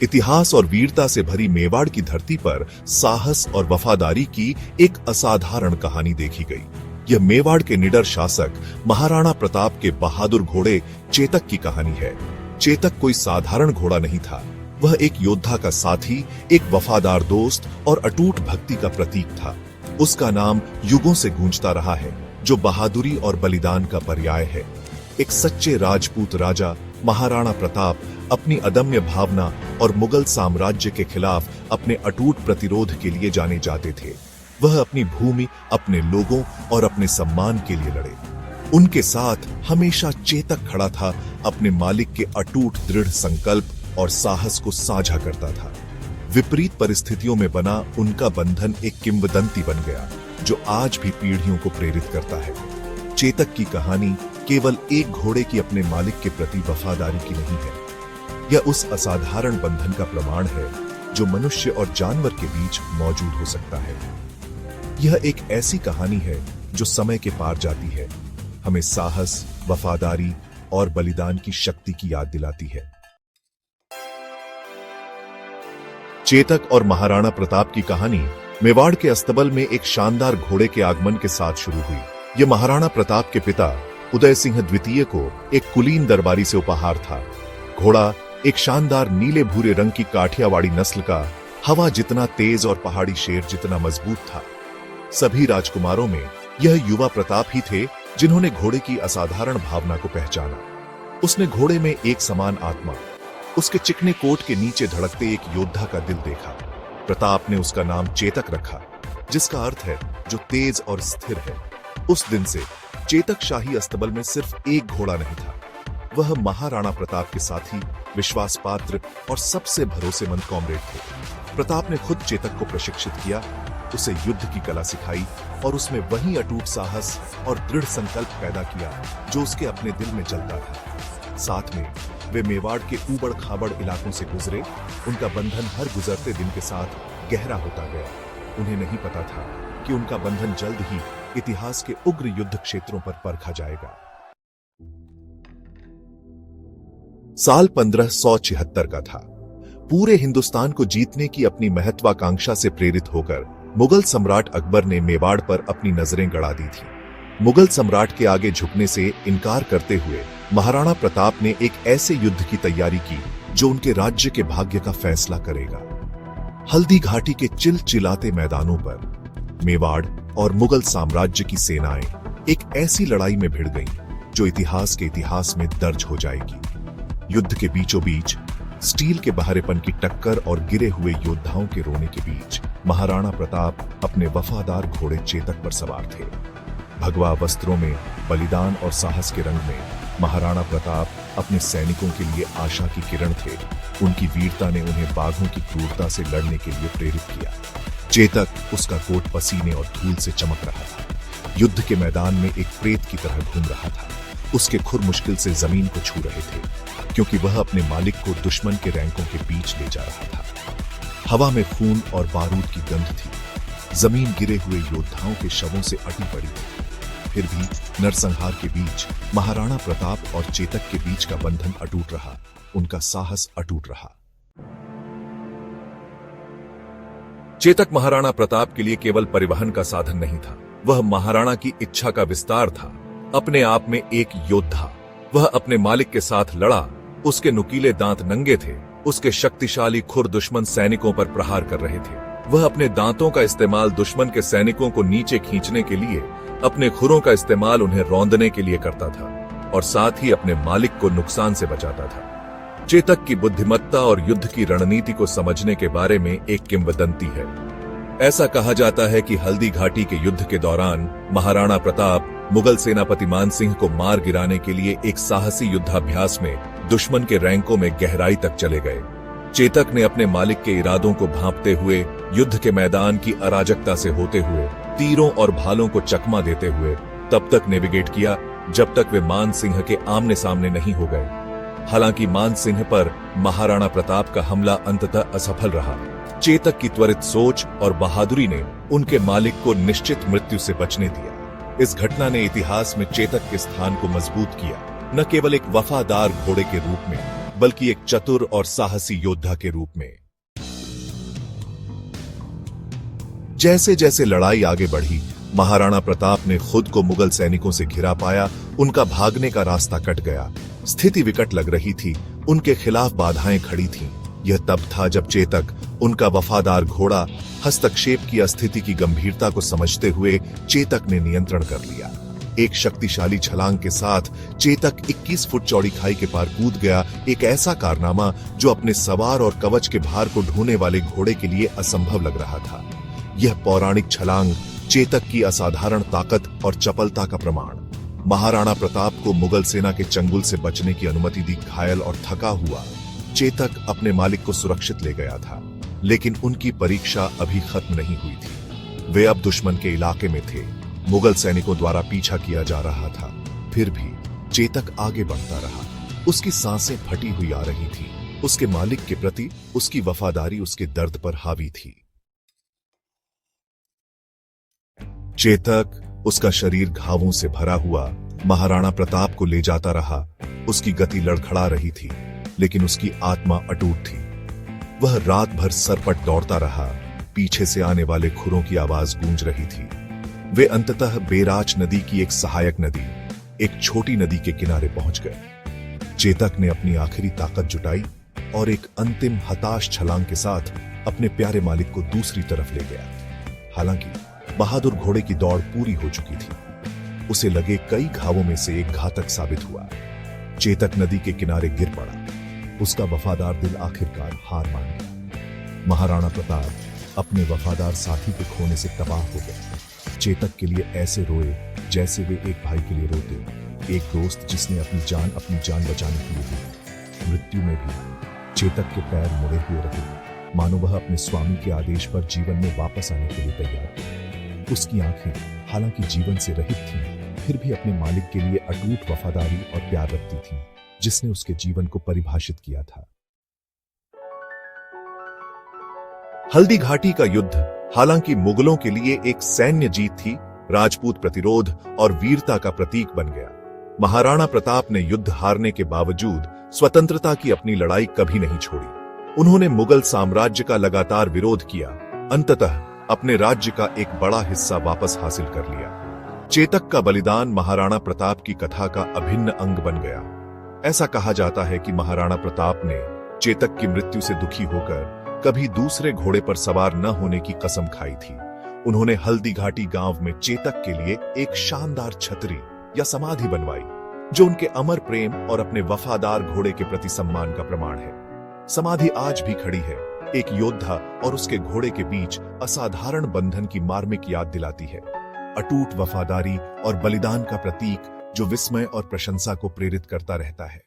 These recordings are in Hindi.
इतिहास और वीरता से भरी मेवाड़ की धरती पर साहस और वफादारी की एक असाधारण कहानी देखी गई। यह मेवाड़ के निडर शासक महाराणा प्रताप के बहादुर घोड़े चेतक की कहानी है। चेतक कोई साधारण घोड़ा नहीं था, वह एक योद्धा का साथी, एक वफादार दोस्त और अटूट भक्ति का प्रतीक था। उसका नाम युगों से गूंजता रहा है, जो बहादुरी और बलिदान का पर्याय है। एक सच्चे राजपूत राजा महाराणा प्रताप अपनी अदम्य भावना और मुगल साम्राज्य के खिलाफ अपने अटूट प्रतिरोध के लिए जाने जाते थे। वह अपनी भूमि, अपने लोगों और अपने सम्मान के लिए लड़े। उनके साथ हमेशा चेतक खड़ा था, अपने मालिक के अटूट दृढ़ संकल्प और साहस को साझा करता था। विपरीत परिस्थितियों में बना उनका बंधन एक किंवदंती बन गया, जो आज भी पीढ़ियों को प्रेरित करता है। चेतक की कहानी केवल एक घोड़े की अपने मालिक के प्रति वफादारी की नहीं है, यह उस असाधारण बंधन का प्रमाण है जो मनुष्य और जानवर के बीच मौजूद हो सकता है। यह एक ऐसी कहानी है जो समय के पार जाती है, हमें साहस, वफादारी और बलिदान की शक्ति की याद दिलाती है। चेतक और महाराणा प्रताप की कहानी मेवाड़ के अस्तबल में एक शानदार घोड़े के आगमन के साथ शुरू हुई। यह महाराणा प्रताप के पिता उदय सिंह द्वितीय को एक कुलीन दरबारी से उपहार था। घोड़ा एक शानदार नीले भूरे रंग की काठियावाड़ी नस्ल का, हवा जितना तेज और पहाड़ी शेर जितना मजबूत था। सभी राजकुमारों में यह युवा प्रताप ही थे जिन्होंने घोड़े की असाधारण भावना को पहचाना। उसने घोड़े में एक समान आत्मा, उसके चिकने कोट के नीचे धड़कते एक योद्धा का दिल देखा। प्रताप ने उसका नाम चेतक रखा, जिसका अर्थ है जो तेज और स्थिर है। उस दिन से चेतक शाही अस्तबल में सिर्फ एक घोड़ा नहीं था, वह महाराणा प्रताप के साथी, विश्वास पात्र और सबसे भरोसेमंद कॉमरेड थे। प्रताप ने खुद चेतक को प्रशिक्षित किया, उसे युद्ध की कला सिखाई और उसमें वही अटूट साहस और दृढ़ संकल्प पैदा किया जो उसके अपने दिल में जलता था। साथ में वे मेवाड़ के ऊबड़ खाबड़ इलाकों से गुजरे। उनका बंधन हर गुजरते दिन के साथ गहरा होता गया। उन्हें नहीं पता था कि उनका बंधन जल्द ही इतिहास के उग्र युद्ध क्षेत्रों पर परखा जाएगा। साल 1576 का था। पूरे हिंदुस्तान को जीतने की अपनी महत्वाकांक्षा से प्रेरित होकर मुगल सम्राट अकबर ने मेवाड़ पर अपनी नजरें गड़ा दी थी। मुगल सम्राट के आगे झुकने से इनकार करते हुए महाराणा प्रताप ने एक ऐसे युद्ध की तैयारी की जो उनके राज्य के भाग्य का फैसला करेगा। हल्दी घाटी के चिलचिलाते मैदानों पर मेवाड़ और मुगल साम्राज्य की सेनाएं एक ऐसी लड़ाई में भिड़ गईं जो इतिहास में दर्ज हो जाएगी। युद्ध के बीचों बीच स्टील के बहारेपन की टक्कर और गिरे हुए योद्धाओं के रोने के बीच महाराणा प्रताप अपने वफादार घोड़े चेतक पर सवार थे। भगवा वस्त्रों में, बलिदान और साहस के रंग में महाराणा प्रताप अपने सैनिकों के लिए आशा की किरण थे। उनकी वीरता ने उन्हें बाघों की क्रूरता से लड़ने के लिए प्रेरित किया। चेतक, उसका कोट पसीने और धूल से चमक रहा था, युद्ध के मैदान में एक प्रेत की तरह घूम रहा था। उसके खुर मुश्किल से जमीन को छू रहे थे, क्योंकि वह अपने मालिक को दुश्मन के रैंकों के बीच ले जा रहा था। हवा में खून और बारूद की गंध थी। जमीन गिरे हुए योद्धाओं के शवों से अटी पड़ी थी। फिर भी नरसंहार के बीच महाराणा प्रताप और चेतक के बीच का बंधन अटूट रहा, उनका साहस अटूट रहा। चेतक महाराणा प्रताप के लिए केवल परिवहन का साधन नहीं था, वह महाराणा की इच्छा का विस्तार था। अपने आप में एक योद्धा, वह अपने मालिक के साथ लड़ा। उसके नुकीले दांत नंगे थे, उसके शक्तिशाली खुर दुश्मन सैनिकों पर प्रहार कर रहे थे। वह अपने दांतों का इस्तेमाल दुश्मन के सैनिकों को नीचे खींचने के लिए, अपने खुरों का इस्तेमाल उन्हें रौंदने के लिए करता था और साथ ही अपने मालिक को नुकसान से बचाता था। चेतक की बुद्धिमत्ता और युद्ध की रणनीति को समझने के बारे में एक किंवदंती है। ऐसा कहा जाता है कि हल्दी घाटी के युद्ध के दौरान महाराणा प्रताप मुगल सेनापति मान सिंह को मार गिराने के लिए एक साहसी युद्धाभ्यास में दुश्मन के रैंकों में गहराई तक चले गए। चेतक ने अपने मालिक के इरादों को भांपते हुए, युद्ध के मैदान की अराजकता से होते हुए, तीरों और भालों को चकमा देते हुए तब तक नेविगेट किया जब तक वे मान सिंह के आमने सामने नहीं हो गए। हालांकि मान सिंह पर महाराणा प्रताप का हमला अंततः असफल रहा। चेतक की त्वरित सोच और बहादुरी ने उनके मालिक को निश्चित मृत्यु से बचने दिया। इस घटना ने इतिहास में चेतक के स्थान को मजबूत किया, न केवल एक वफादार घोड़े के रूप में बल्कि एक चतुर और साहसी योद्धा के रूप में। जैसे जैसे लड़ाई आगे बढ़ी, महाराणा प्रताप ने खुद को मुगल सैनिकों से घिरा पाया। उनका भागने का रास्ता कट गया। स्थिति विकट लग रही थी। उनके खिलाफ बाधाएं खड़ी थीं। यह तब था जब चेतक, उनका वफादार घोड़ा, हस्तक्षेप की स्थिति की गंभीरता को समझते हुए चेतक ने नियंत्रण कर लिया। एक शक्तिशाली छलांग के साथ चेतक 21 फुट चौड़ी खाई के पार कूद गया। एक ऐसा कारनामा जो अपने सवार और कवच के भार को ढोने वाले घोड़े के लिए असंभव लग रहा था। यह पौराणिक छलांग चेतक की असाधारण ताकत और चपलता का प्रमाण। महाराणा प्रताप को मुगल सेना के चंगुल से बचने की अनुमति दी। घायल और थका हुआ चेतक अपने मालिक को सुरक्षित ले गया था, लेकिन उनकी परीक्षा अभी खत्म नहीं हुई थी। वे अब दुश्मन के इलाके में थे। मुगल सैनिकों द्वारा पीछा किया जा रहा था। फिर भी चेतक आगे बढ़ता रहा। उसकी सांसें फटी हुई आ रही थी। उसके मालिक के प्रति उसकी वफादारी उसके दर्द पर हावी थी। चेतक, उसका शरीर घावों से भरा हुआ, महाराणा प्रताप को ले जाता रहा। उसकी गति लड़खड़ा रही थी, लेकिन उसकी आत्मा अटूट थी। वह रात भर सरपट दौड़ता रहा। पीछे से आने वाले खुरों की आवाज गूंज रही थी। वे अंततः बेराच नदी की एक सहायक नदी, एक छोटी नदी के किनारे पहुंच गए। चेतक ने अपनी आखिरी ताकत जुटाई और एक अंतिम हताश छलांग के साथ अपने प्यारे मालिक को दूसरी तरफ ले गया। हालांकि बहादुर घोड़े की दौड़ पूरी हो चुकी थी। उसे लगे कई घावों में से एक घातक साबित हुआ। चेतक नदी के किनारे गिर पड़ा। उसका वफादार दिल आखिरकार हार मान गया। महाराणा प्रताप अपने वफादार साथी के खोने से तबाह हो गए। चेतक के लिए ऐसे रोए जैसे वे एक भाई के लिए रोते, एक दोस्त जिसने अपनी जान बचाने के लिए दी। मृत्यु में भी चेतक के पैर मुड़े हुए रहे, मानो वह अपने स्वामी के आदेश पर जीवन में वापस आने के लिए तैयार थे। उसकी आंखें हालांकि जीवन से रहित थीं, फिर भी अपने मालिक के लिए अटूट वफादारी और प्यार रखती थीं, जिसने उसके जीवन को परिभाषित किया था। हल्दी घाटी का युद्ध हालांकि मुगलों के लिए एक सैन्य जीत थी, राजपूत प्रतिरोध और वीरता का प्रतीक बन गया। महाराणा प्रताप ने युद्ध हारने के बावजूद स्वतंत्रता की अपनी लड़ाई कभी नहीं छोड़ी। उन्होंने मुगल साम्राज्य का लगातार विरोध किया। अंततः अपने राज्य का एक बड़ा हिस्सा वापस हासिल कर लिया। चेतक का बलिदान महाराणा प्रताप की कथा का अभिन्न अंग बन गया। ऐसा कहा जाता है कि महाराणा प्रताप ने चेतक की मृत्यु से दुखी होकर कभी दूसरे घोड़े पर सवार न होने की कसम खाई थी। उन्होंने हल्दी घाटी गांव में चेतक के लिए एक शानदार छतरी या समाधि बनवाई, जो उनके अमर प्रेम और अपने वफादार घोड़े के प्रति सम्मान का प्रमाण है। समाधि आज भी खड़ी है, एक योद्धा और उसके घोड़े के बीच असाधारण बंधन की मार्मिक याद दिलाती है। अटूट वफादारी और बलिदान का प्रतीक जो विस्मय और प्रशंसा को प्रेरित करता रहता है।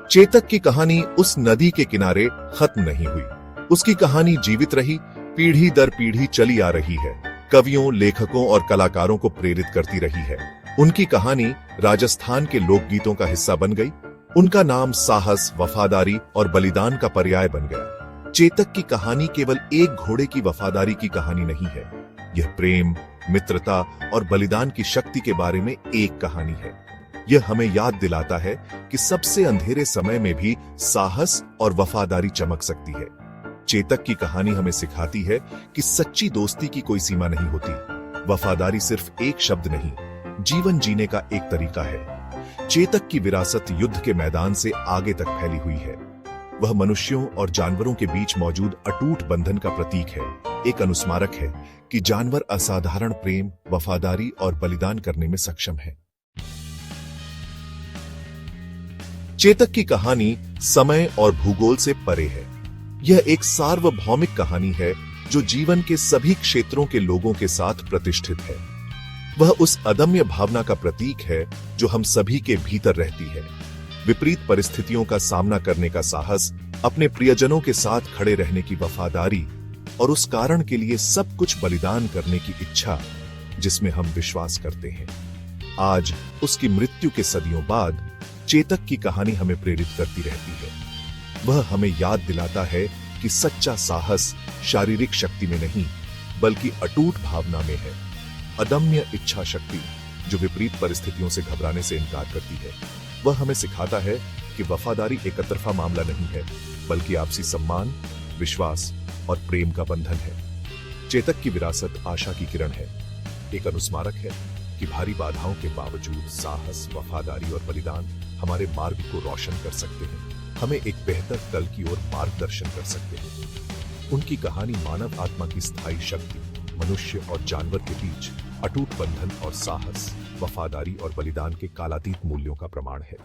चेतक की कहानी उस नदी के किनारे खत्म नहीं हुई। उसकी कहानी जीवित रही, पीढ़ी दर पीढ़ी चली आ रही है, कवियों, लेखकों और कलाकारों को प्रेरित करती रही है। उनकी कहानी राजस्थान के लोकगीतों का हिस्सा बन गई। उनका नाम साहस, वफादारी और बलिदान का पर्याय बन गया। चेतक की कहानी केवल एक घोड़े की वफादारी की कहानी नहीं है। यह प्रेम, मित्रता और बलिदान की शक्ति के बारे में एक कहानी है। यह हमें याद दिलाता है कि सबसे अंधेरे समय में भी साहस और वफादारी चमक सकती है। चेतक की कहानी हमें सिखाती है कि सच्ची दोस्ती की कोई सीमा नहीं होती। वफादारी सिर्फ एक शब्द नहीं, जीवन जीने का एक तरीका है। चेतक की विरासत युद्ध के मैदान से आगे तक फैली हुई है। वह मनुष्यों और जानवरों के बीच मौजूद अटूट बंधन का प्रतीक है, एक अनुस्मारक है कि जानवर असाधारण प्रेम, वफादारी और बलिदान करने में सक्षम है। चेतक की कहानी समय और भूगोल से परे है। यह एक सार्वभौमिक कहानी है जो जीवन के सभी क्षेत्रों के लोगों के साथ प्रतिष्ठित है। वह उस अदम्य भावना का प्रतीक है जो हम सभी के भीतर रहती है। विपरीत परिस्थितियों का सामना करने का साहस, अपने प्रियजनों के साथ खड़े रहने की वफादारी और उस कारण के लिए सब कुछ बलिदान करने की इच्छा जिसमें हम विश्वास करते हैं। आज उसकी मृत्यु के सदियों बाद चेतक की कहानी हमें प्रेरित करती रहती है। वह हमें याद दिलाता है कि सच्चा साहस शारीरिक शक्ति में नहीं बल्कि अटूट भावना में है, अदम्य इच्छा शक्ति जो विपरीत परिस्थितियों से घबराने से इनकार करती है। वह हमें सिखाता है कि वफादारी एक तरफा मामला नहीं है, बल्कि आपसी सम्मान, विश्वास और प्रेम का बंधन है। चेतक की विरासत आशा की किरण है, एक अनुस्मारक है कि भारी बाधाओं के बावजूद साहस, वफादारी और बलिदान हमारे मार्ग को रोशन कर सकते हैं, हमें एक बेहतर कल की ओर मार्गदर्शन कर सकते हैं। उनकी कहानी मानव आत्मा की स्थायी शक्ति, मनुष्य और जानवर के बीच अटूट बंधन और साहस, वफादारी और बलिदान के कालातीत मूल्यों का प्रमाण है।